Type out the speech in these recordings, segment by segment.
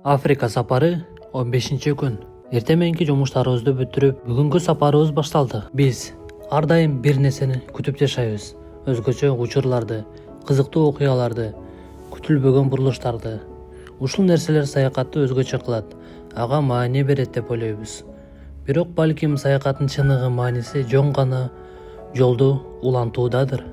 Африка сапары 15-күн. Эртеменки жумуштарыбызды бүтүрүп, бүгүнкү сапарыбыз башталды. Биз ар дайым бир нерсени күтүп жашайбыз. Өзгөчө учурларды, кызыктуу окуяларды, күтүлбөгөн бурулуштарды. Ушул нерселер саякатты өзгөчө кылат, ага маани берет деп ойлойбуз. Бирок балким саякаттын чыныгы мааниси жөн гана жолду улантуудадыр.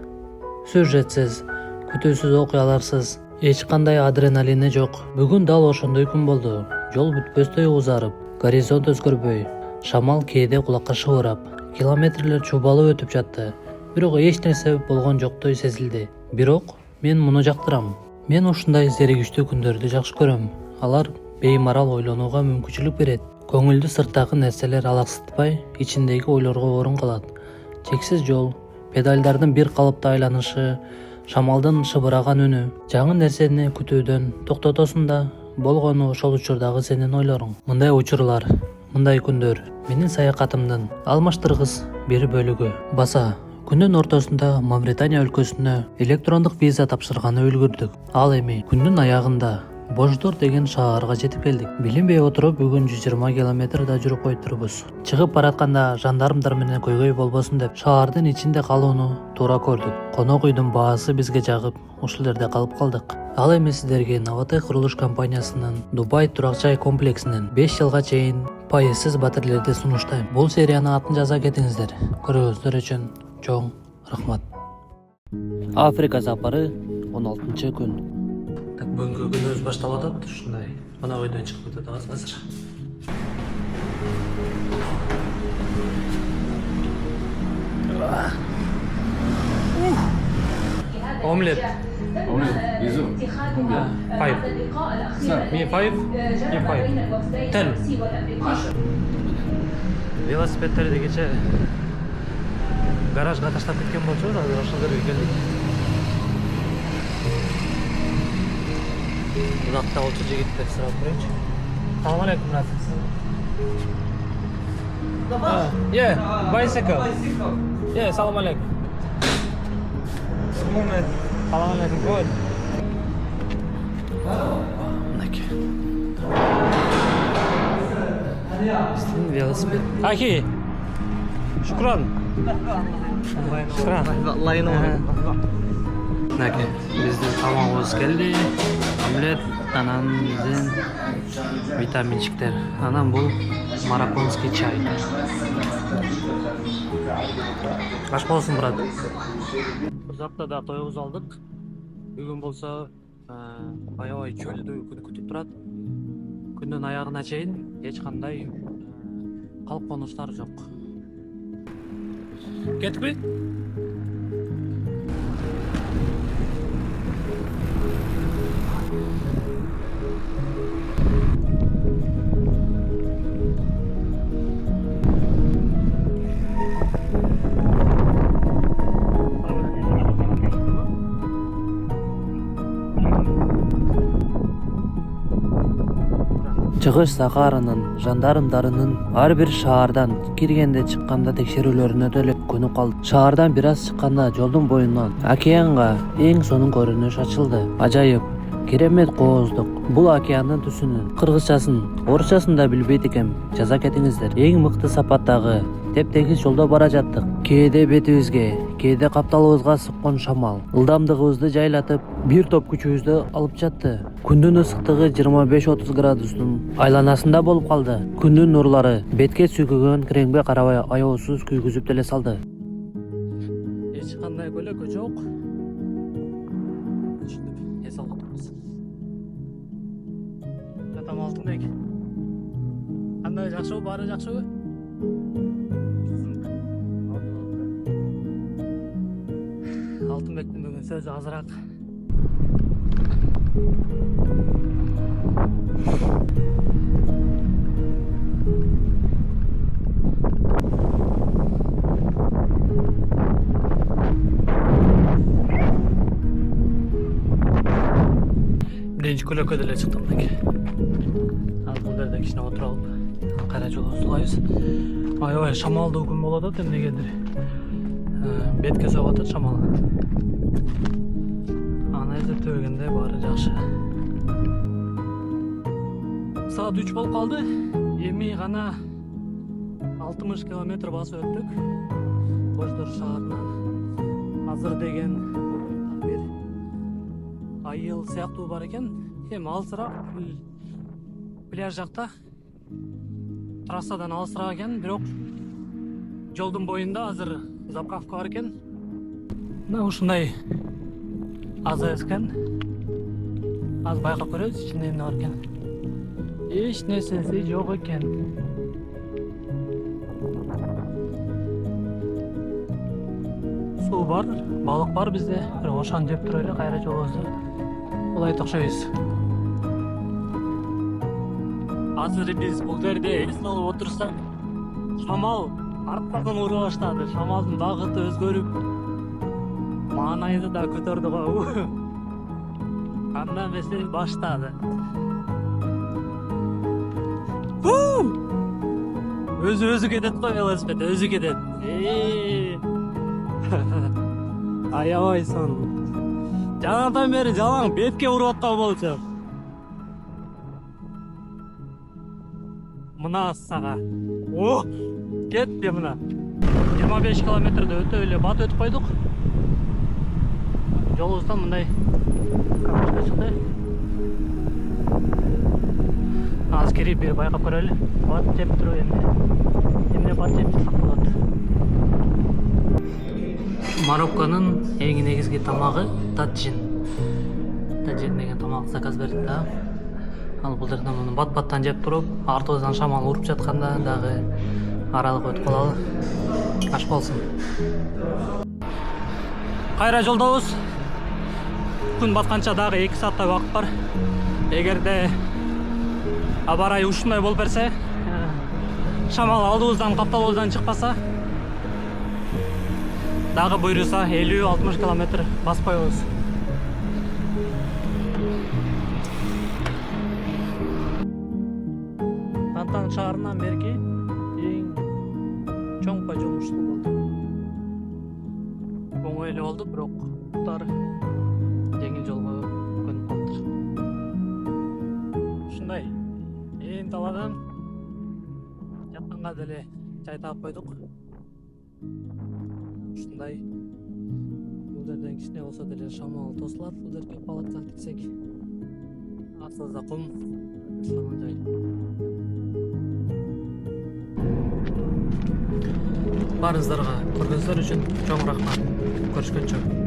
Сюжетсиз, күтүүсүз окуяларсыз, эч кандай адреналини жок. Бүгүн дал ошондой күн болду. Жол бүтпөстөй узарып, горизонт өзгөрбөй, шамал кээде кулакка шыбырап, километрлер чубалып өтүп жатты. Бирок эч нерсе болгон жоктой сезилди. Бирок мен муну жактырам. Мен ушундай зеригиштүү күндөрдү жакшы көрөм. Алар беймарал ойлонууга мүмкүнчүлүк берет. Көңүлдү сырттагы нерселер алаксытпай, ичиндеги ойлорго орун калат. Чексиз жол, педалдардын бир калыпта айланышы, шамалдын шыбыраган үнү. Жаңы нерсени күтүүдөн токтотосуң да, болгону ошол учурдагы сенин ойлоруң. Мындай учурлар, мындай күндөр менин саякатымдын алмаштыргыс бир бөлүгү. Баса күндүн ортосунда Мавритания өлкөсүнө электрондук виза тапшырганы үлгүрдүк. Ал эми күндүн аягында Бождор деген шаарга жетип келдик. Билинбей отуруп бүгүн 120 километр да жүрүп койдурбуз. Чыгып баратканда жандармдар менен көйгөй болбосун деп шаардын ичинде калууну туура көрдүк. Конок үйдүн баасы бизге жагып, ушул жерде калып калдык. Ал эми сиздерге Новотек курулуш компаниясынын Дубай турак жай комплексинин 5 жылга чейин пайызсыз батирлерди сунуштайм. Бул серияны атын жаза кетиңиздер. Көрүүңүздөр үчүн чоң рахмат. Африка сапары 16-күн. Бүгүнкү күнүбүз башталып атат. Ушундай конок үйдөн чыгып атабыз азыр. Омлет. Безу. 5. Me 5. You 5. 10. Велосипедтерди кече гаражга таштап кеткен болчубуз, азыр ошол жерге келдик. Uzakta olçu жигиттер сурап көрөйүнчү. Салам алейкум, брат. Yeah, bicycle. Yeah, салам алейкум. Салам алейкум. Good. Истин велосипед. Ахи. Шукран. Шукран. Наке, биздин тамагыбыз келди. Омлет, анан биздин витаминчиктер. Анан бул марокконский чай. Аш болсун, брат. Узакта да тоюбуз алдык. Бүгүн болсо аябай чөлдүү күн күтүп турат. Күндүн аягына чейин эч кандай калп конуштар жок. Кетпи? Чыгыш Сахаранын жандармдарынын ар бир шаардан киргенде чыкканда текшерүүлөрүнө деле көнүп калды. Шаардан бир аз чыкканда жолдун боюнан океанга эң сонун көрүнүш ачылды. Ажайып, керемет кооздук. Бул океандын түсүнүн кыргызчасын, орусчасын да билбейт экем. Жаза кетиңиздер. Эң мыкты сапаттагы теп-тегиз жолдо бара жаттык. Кээде бетибизге, кээде капталыбызга сыккан шамал ылдамдыгыбызды жайлатып, бир топ күчүбүздү алып жатты. Күндүн ысыктыгы 25-30 градустун айланасында болуп калды. Күндүн нурлары бетке сүйгөгөн кремге карабай аеосуз күйгүзүп деле салды. Эч кандай көлөкө жок. Түшүндүк. Эс алып турабыз. Жатам Алтынбек. Кандай жакшыбы, баары жакшыбы? Алтынбектин бүгүн сөзү азыраак. Биринчи көлөккө деле чыктым мынакей. Ал бул жерде кичине отуруп алып, кайра жолго сулайбыз. Аябай шамалдуу күн болуп атат эмнегедир. Бетке соғып атат шамал. Аны эзертебегенде баары жакшы. Saat 3 болуп калды. Эми гана 60 километр басып өттүк. Боштор шаарынан. Азыр деген бир айыл сыяктуу бар экен. Эми алысыраак пляж жакта. Трассадан алысыраак экен, бирок жолдун боюнда азыр заправка бар экен. Мына ушундай аза экен. Az байкап көрөбүз, ичинде эмне бар экен. Эч нерсеси жок экен. Суу бар, балык бар бизде. Бирок ошону жеп туруп эле кайра жолубузду улайт окшойбуз. Азыр биз бул жерде эс алып отурсак, шамал арттан ура баштады. Шамалдын багыты өзгөрүп, маанайды да көтөрдү го. Hamma mesele başladı. Özü kedet koy velosiped, özü kedet. Ayabaysan. Жаңадан бери жалаң бетке уруп аткан болчу. Мына сага. О, кетти мына. 25 километрде өтө эле бат өтүп койдук. Жолубуздан мындай кабашка чыкты. Азыр кирип бир байкап көрөлү. Бат жеп туруп эмне бат жеп турсак болот. Марокконун эң негизги тамагы таджин. Таджин деген тамак заказ бердик да. Ал бул жерден муну бат-баттан жеп туруп, артыбыздан шамал уруп жатканда дагы аралык өтүп калалы. Аш болсун. Кайра жолдобуз. Күн батканча дагы 2 сааттай убакыт бар. Эгерде аба ырайы ушундай болуп берсе, шамал алдыбыздан капталыбыздан чыкпаса, дагы буйруса 50-60 километр басып коебуз. Тантан шаарынан берки эң чоң жумуштуу болду. Оңой эле болду, бирок жеңил жолго көнүп калыптыр. Ушундай ээн таладан жакканга деле чай таап койдук. Ушундай бул жерден кичине болсо деле шамал тосулат. Бул жерге палатка тиксек, артыбызда кум, ушундай жай. Барыңыздарга көргөнүңүздөр үчүн чоң рахмат. Көрүшкөнчө.